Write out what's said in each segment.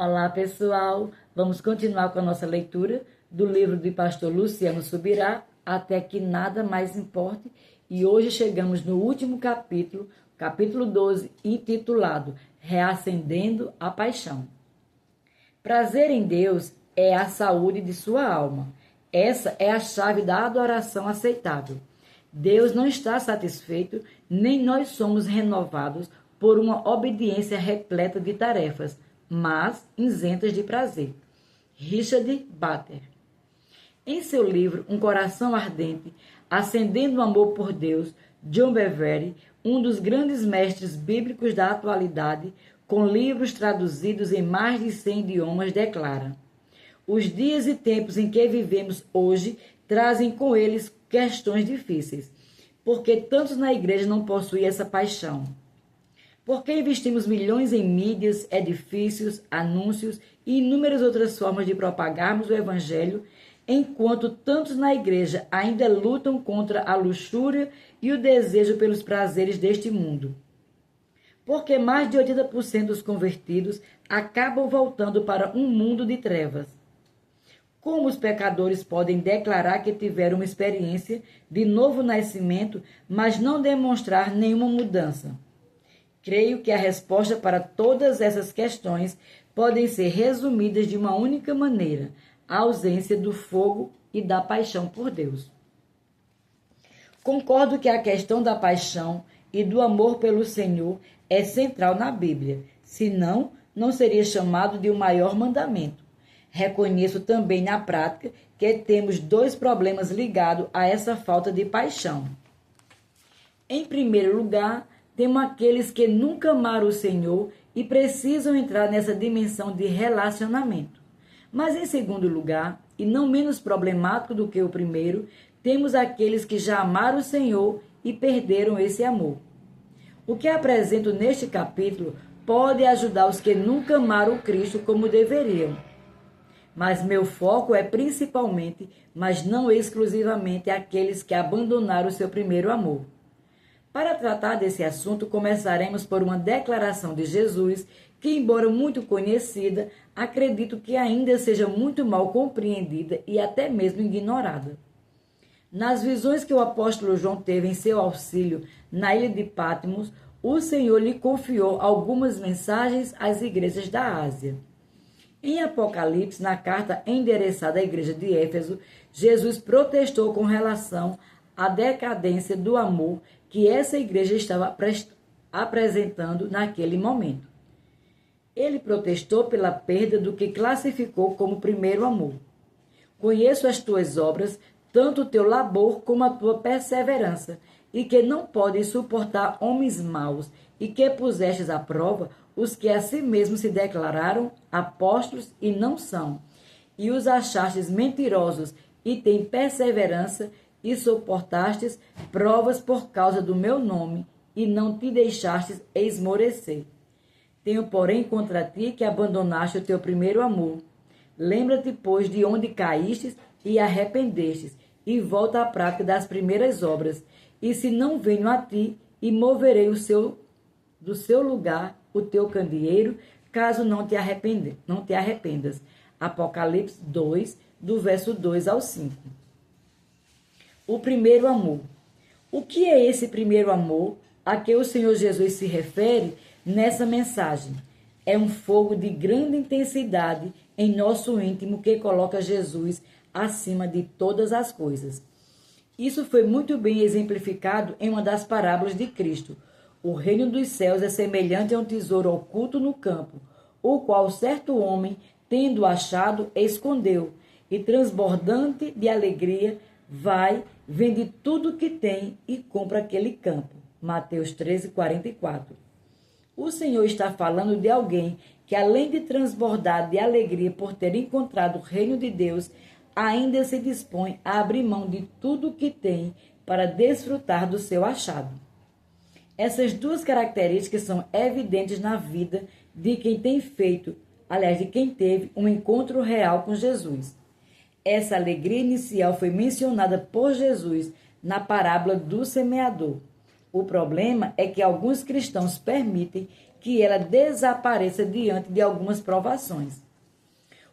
Olá, pessoal! Vamos continuar com a nossa leitura do livro do pastor Luciano Subirá, Até que Nada Mais Importe, e hoje chegamos no último capítulo, capítulo 12, intitulado Reacendendo a Paixão. Prazer em Deus é a saúde de sua alma. Essa é a chave da adoração aceitável. Deus não está satisfeito, nem nós somos renovados por uma obediência repleta de tarefas, mas isentas de prazer. Richard Bader. Em seu livro Um Coração Ardente, Acendendo o Amor por Deus, John Bevere, um dos grandes mestres bíblicos da atualidade, com livros traduzidos em mais de 100 idiomas, declara: os dias e tempos em que vivemos hoje trazem com eles questões difíceis. Por que tantos na igreja não possuem essa paixão? Por que investimos milhões em mídias, edifícios, anúncios e inúmeras outras formas de propagarmos o Evangelho, enquanto tantos na igreja ainda lutam contra a luxúria e o desejo pelos prazeres deste mundo? Porque mais de 80% dos convertidos acabam voltando para um mundo de trevas. Como os pecadores podem declarar que tiveram uma experiência de novo nascimento, mas não demonstrar nenhuma mudança? Creio que a resposta para todas essas questões podem ser resumidas de uma única maneira: a ausência do fogo e da paixão por Deus. Concordo que a questão da paixão e do amor pelo Senhor é central na Bíblia, senão não seria chamado de o maior mandamento. Reconheço também na prática que temos dois problemas ligados a essa falta de paixão. Em primeiro lugar, temos aqueles que nunca amaram o Senhor e precisam entrar nessa dimensão de relacionamento. Mas em segundo lugar, e não menos problemático do que o primeiro, temos aqueles que já amaram o Senhor e perderam esse amor. O que apresento neste capítulo pode ajudar os que nunca amaram o Cristo como deveriam. Mas meu foco é principalmente, mas não exclusivamente, aqueles que abandonaram o seu primeiro amor. Para tratar desse assunto, começaremos por uma declaração de Jesus, que, embora muito conhecida, acredito que ainda seja muito mal compreendida e até mesmo ignorada. Nas visões que o apóstolo João teve em seu auxílio na ilha de Patmos, o Senhor lhe confiou algumas mensagens às igrejas da Ásia. Em Apocalipse, na carta endereçada à igreja de Éfeso, Jesus protestou com relação à decadência do amor que essa igreja estava apresentando naquele momento. Ele protestou pela perda do que classificou como primeiro amor. Conheço as tuas obras, tanto o teu labor como a tua perseverança, e que não podes suportar homens maus, e que pusestes à prova os que a si mesmos se declararam apóstolos e não são, e os achastes mentirosos e têm perseverança, e suportastes provas por causa do meu nome, e não te deixastes esmorecer. Tenho, porém, contra ti que abandonaste o teu primeiro amor. Lembra-te, pois, de onde caístes e arrependestes, e volta à prática das primeiras obras. E se não venho a ti, e moverei do seu lugar o teu candeeiro, caso não te arrependas. Apocalipse 2, do verso 2 ao 5. O primeiro amor. O que é esse primeiro amor a que o Senhor Jesus se refere nessa mensagem? É um fogo de grande intensidade em nosso íntimo que coloca Jesus acima de todas as coisas. Isso foi muito bem exemplificado em uma das parábolas de Cristo. O reino dos céus é semelhante a um tesouro oculto no campo, o qual certo homem, tendo achado, escondeu, e transbordante de alegria, vai, vende tudo o que tem e compra aquele campo. Mateus 13, 44. O Senhor está falando de alguém que, além de transbordar de alegria por ter encontrado o reino de Deus, ainda se dispõe a abrir mão de tudo o que tem para desfrutar do seu achado. Essas duas características são evidentes na vida de quem tem de quem teve um encontro real com Jesus. Essa alegria inicial foi mencionada por Jesus na parábola do semeador. O problema é que alguns cristãos permitem que ela desapareça diante de algumas provações.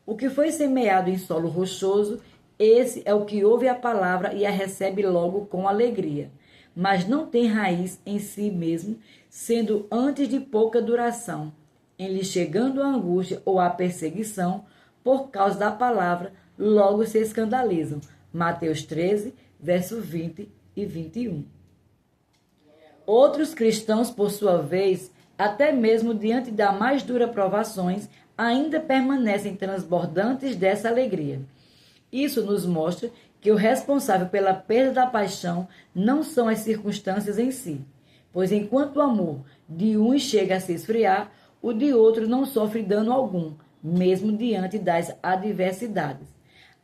O que foi semeado em solo rochoso, esse é o que ouve a palavra e a recebe logo com alegria, mas não tem raiz em si mesmo, sendo antes de pouca duração, em lhe chegando a angústia ou a perseguição, por causa da palavra, logo se escandalizam. Mateus 13, verso 20 e 21. Outros cristãos, por sua vez, até mesmo diante das mais duras provações, ainda permanecem transbordantes dessa alegria. Isso nos mostra que o responsável pela perda da paixão não são as circunstâncias em si, pois enquanto o amor de um chega a se esfriar, o de outro não sofre dano algum, mesmo diante das adversidades.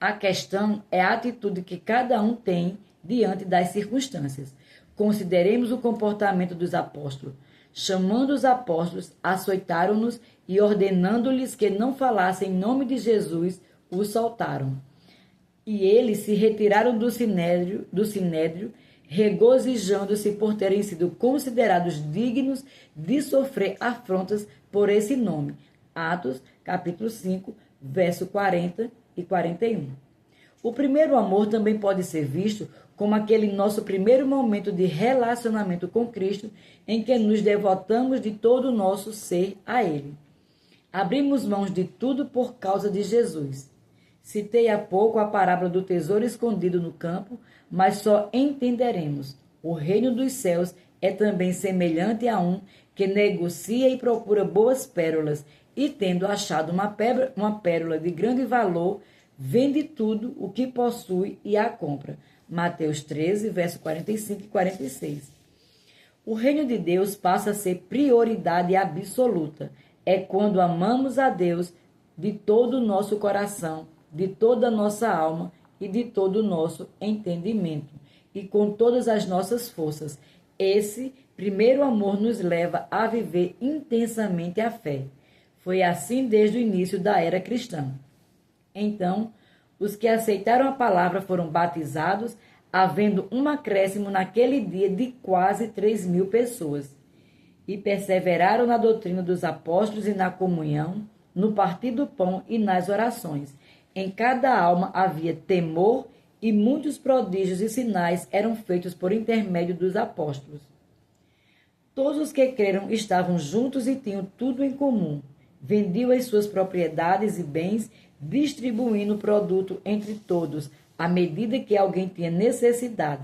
A questão é a atitude que cada um tem diante das circunstâncias. Consideremos o comportamento dos apóstolos. Chamando os apóstolos, açoitaram-nos e, ordenando-lhes que não falassem em nome de Jesus, os soltaram. E eles se retiraram do sinédrio, regozijando-se por terem sido considerados dignos de sofrer afrontas por esse nome. Atos, capítulo 5, verso 40 e 41. O primeiro amor também pode ser visto como aquele nosso primeiro momento de relacionamento com Cristo, em que nos devotamos de todo o nosso ser a Ele. Abrimos mãos de tudo por causa de Jesus. Citei há pouco a parábola do tesouro escondido no campo, mas só entenderemos. O reino dos céus é também semelhante a um que negocia e procura boas pérolas, e tendo achado uma pérola de grande valor, vende tudo o que possui e a compra. Mateus 13, verso 45 e 46. O reino de Deus passa a ser prioridade absoluta. É quando amamos a Deus de todo o nosso coração, de toda a nossa alma e de todo o nosso entendimento, e com todas as nossas forças. Esse primeiro amor nos leva a viver intensamente a fé. Foi assim desde o início da era cristã. Então, os que aceitaram a palavra foram batizados, havendo um acréscimo naquele dia de quase 3.000 pessoas. E perseveraram na doutrina dos apóstolos e na comunhão, no partir do pão e nas orações. Em cada alma havia temor, e muitos prodígios e sinais eram feitos por intermédio dos apóstolos. Todos os que creram estavam juntos e tinham tudo em comum. Vendiam as suas propriedades e bens, distribuindo o produto entre todos, à medida que alguém tinha necessidade.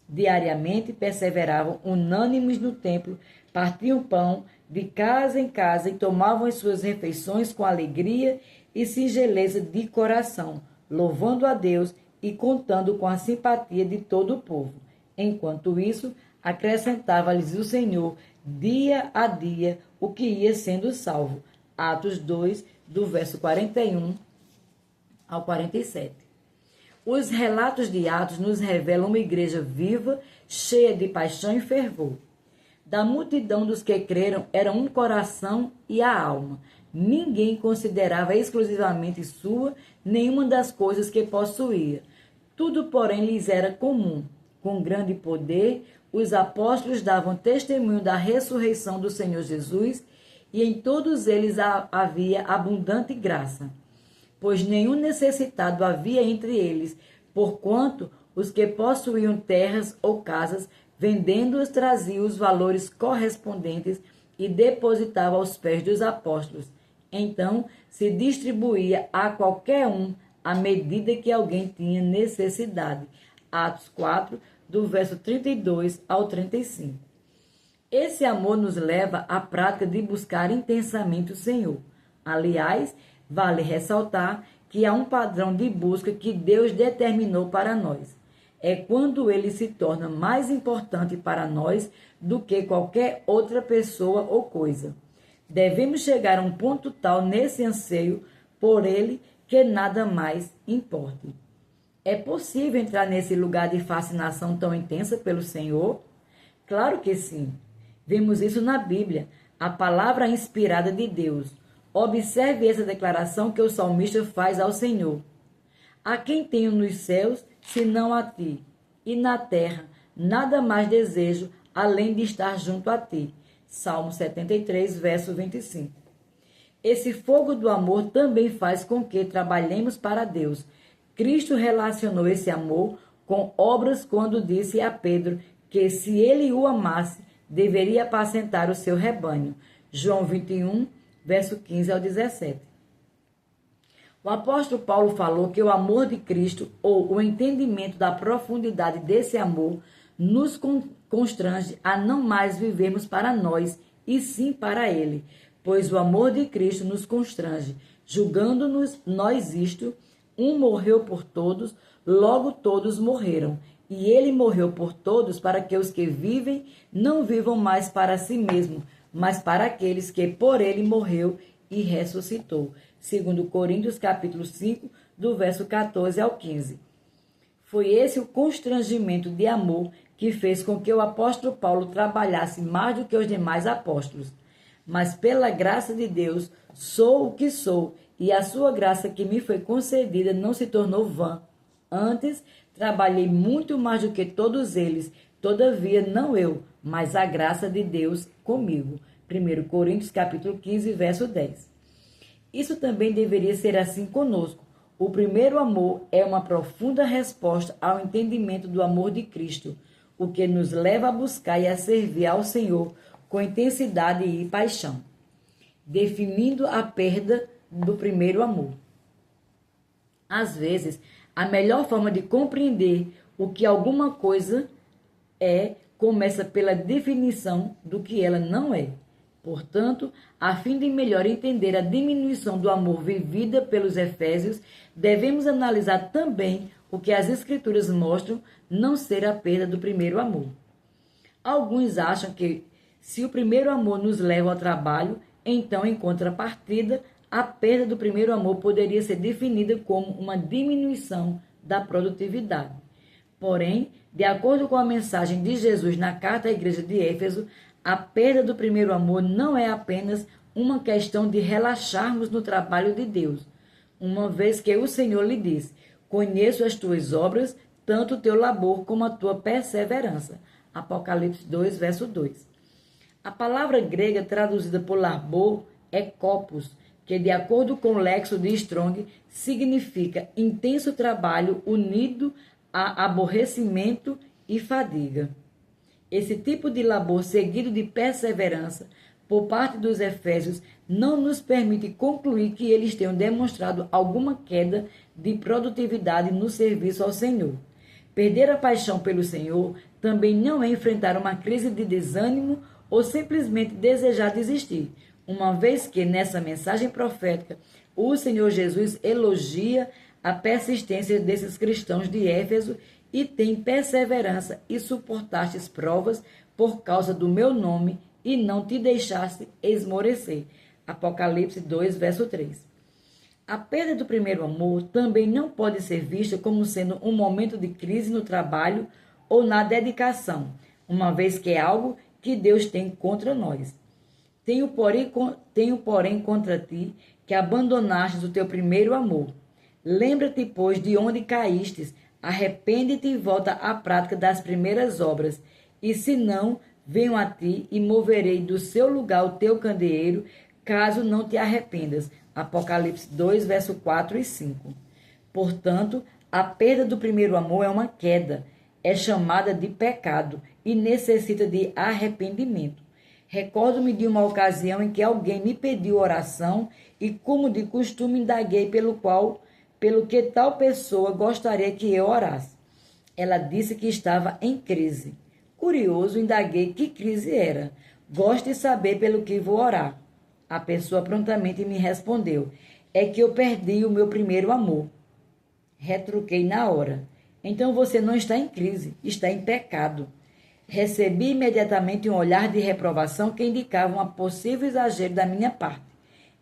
Diariamente perseveravam unânimes no templo, partiam pão de casa em casa e tomavam as suas refeições com alegria e singeleza de coração, louvando a Deus e contando com a simpatia de todo o povo. Enquanto isso, acrescentava-lhes o Senhor, dia a dia, o que ia sendo salvo. Atos 2, do verso 41 ao 47. Os relatos de Atos nos revelam uma igreja viva, cheia de paixão e fervor. Da multidão dos que creram era um coração e a alma. Ninguém considerava exclusivamente sua nenhuma das coisas que possuía. Tudo, porém, lhes era comum. Com grande poder, os apóstolos davam testemunho da ressurreição do Senhor Jesus, e em todos eles havia abundante graça. Pois nenhum necessitado havia entre eles, porquanto os que possuíam terras ou casas, vendendo-as, traziam os valores correspondentes e depositavam aos pés dos apóstolos. Então se distribuía a qualquer um à medida que alguém tinha necessidade. Atos 4, do verso 32 ao 35. Esse amor nos leva à prática de buscar intensamente o Senhor. Aliás, vale ressaltar que há um padrão de busca que Deus determinou para nós. É quando ele se torna mais importante para nós do que qualquer outra pessoa ou coisa. Devemos chegar a um ponto tal nesse anseio por ele que nada mais importe. É possível entrar nesse lugar de fascinação tão intensa pelo Senhor? Claro que sim. Vemos isso na Bíblia, a palavra inspirada de Deus. Observe essa declaração que o salmista faz ao Senhor. A quem tenho nos céus, senão a ti, e na terra, nada mais desejo, além de estar junto a ti. Salmo 73, verso 25. Esse fogo do amor também faz com que trabalhemos para Deus. Cristo relacionou esse amor com obras quando disse a Pedro que, se ele o amasse, deveria apacentar o seu rebanho. João 21, verso 15 ao 17. O apóstolo Paulo falou que o amor de Cristo, ou o entendimento da profundidade desse amor, nos constrange a não mais vivermos para nós, e sim para Ele, pois o amor de Cristo nos constrange, julgando-nos nós isto, um morreu por todos, logo todos morreram, e Ele morreu por todos para que os que vivem não vivam mais para si mesmos, mas para aqueles que por Ele morreu e ressuscitou. Segundo Coríntios, capítulo 5, do verso 14 ao 15. Foi esse o constrangimento de amor que fez com que o apóstolo Paulo trabalhasse mais do que os demais apóstolos. Mas pela graça de Deus, sou o que sou, e a sua graça que me foi concedida não se tornou vã. Antes, trabalhei muito mais do que todos eles, todavia não eu, mas a graça de Deus comigo. 1 Coríntios, capítulo 15, verso 10. Isso também deveria ser assim conosco. O primeiro amor é uma profunda resposta ao entendimento do amor de Cristo, o que nos leva a buscar e a servir ao Senhor com intensidade e paixão, definindo a perda do primeiro amor. Às vezes, a melhor forma de compreender o que alguma coisa é começa pela definição do que ela não é. Portanto, a fim de melhor entender a diminuição do amor vivida pelos Efésios, devemos analisar também o que as Escrituras mostram não ser a perda do primeiro amor. Alguns acham que, se o primeiro amor nos leva ao trabalho, então, em contrapartida, a perda do primeiro amor poderia ser definida como uma diminuição da produtividade. Porém, de acordo com a mensagem de Jesus na carta à igreja de Éfeso, a perda do primeiro amor não é apenas uma questão de relaxarmos no trabalho de Deus, uma vez que o Senhor lhe diz: conheço as tuas obras, tanto o teu labor como a tua perseverança. Apocalipse 2, verso 2. A palavra grega traduzida por labor é kopos, que, de acordo com o Lexo de Strong, significa intenso trabalho unido a aborrecimento e fadiga. Esse tipo de labor seguido de perseverança por parte dos Efésios não nos permite concluir que eles tenham demonstrado alguma queda de produtividade no serviço ao Senhor. Perder a paixão pelo Senhor também não é enfrentar uma crise de desânimo ou simplesmente desejar desistir, uma vez que nessa mensagem profética o Senhor Jesus elogia a persistência desses cristãos de Éfeso e tem perseverança e suportastes provas por causa do meu nome e não te deixaste esmorecer. Apocalipse 2, verso 3. A perda do primeiro amor também não pode ser vista como sendo um momento de crise no trabalho ou na dedicação, uma vez que é algo que Deus tem contra nós. Tenho, porém, contra ti que abandonastes o teu primeiro amor. Lembra-te, pois, de onde caístes, arrepende-te e volta à prática das primeiras obras, e se não, venho a ti e moverei do seu lugar o teu candeeiro, caso não te arrependas. Apocalipse 2, verso 4 e 5. Portanto, a perda do primeiro amor é uma queda, é chamada de pecado e necessita de arrependimento. Recordo-me de uma ocasião em que alguém me pediu oração e, como de costume, indaguei pelo que tal pessoa gostaria que eu orasse. Ela disse que estava em crise. Curioso, indaguei que crise era. Gosto de saber pelo que vou orar. A pessoa prontamente me respondeu: é que eu perdi o meu primeiro amor. Retruquei na hora: então você não está em crise, está em pecado. Recebi imediatamente um olhar de reprovação que indicava um possível exagero da minha parte.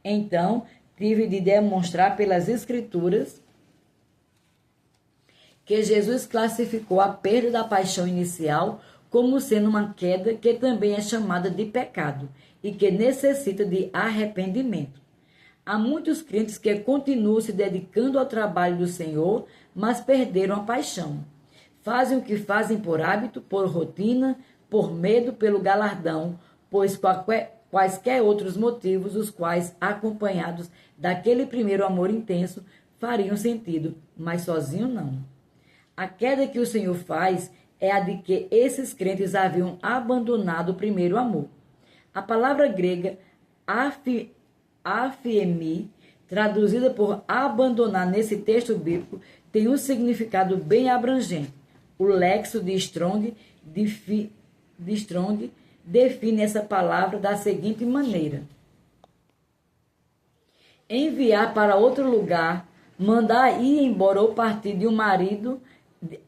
Então, tive de demonstrar pelas Escrituras que Jesus classificou a perda da paixão inicial como sendo uma queda que também é chamada de pecado e que necessita de arrependimento. Há muitos crentes que continuam se dedicando ao trabalho do Senhor, mas perderam a paixão. Fazem o que fazem por hábito, por rotina, por medo, pelo galardão, pois quaisquer outros motivos, os quais, acompanhados daquele primeiro amor intenso, fariam sentido, mas sozinho não. A queda que o Senhor faz é a de que esses crentes haviam abandonado o primeiro amor. A palavra grega afiemi, traduzida por abandonar nesse texto bíblico, tem um significado bem abrangente. O léxico de Strong define essa palavra da seguinte maneira: enviar para outro lugar, mandar ir embora ou partir de um marido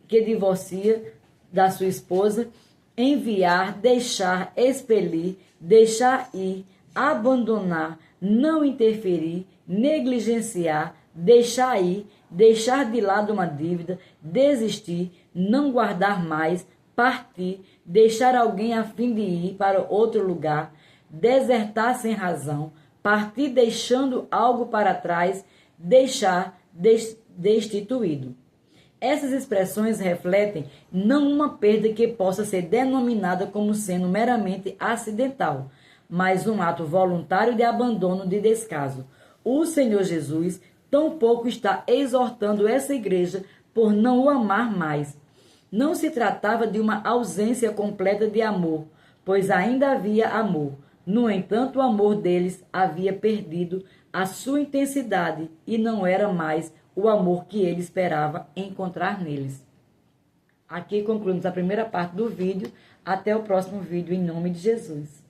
que divorcia da sua esposa, enviar, deixar, expelir, deixar ir, abandonar, não interferir, negligenciar, deixar ir, deixar de lado uma dívida, desistir, não guardar mais, partir, deixar alguém a fim de ir para outro lugar, desertar sem razão, partir deixando algo para trás, deixar destituído. Essas expressões refletem não uma perda que possa ser denominada como sendo meramente acidental, mas um ato voluntário de abandono, de descaso. O Senhor Jesus tampouco está exortando essa igreja por não o amar mais. Não se tratava de uma ausência completa de amor, pois ainda havia amor. No entanto, o amor deles havia perdido a sua intensidade e não era mais o amor que ele esperava encontrar neles. Aqui concluímos a primeira parte do vídeo. Até o próximo vídeo, em nome de Jesus.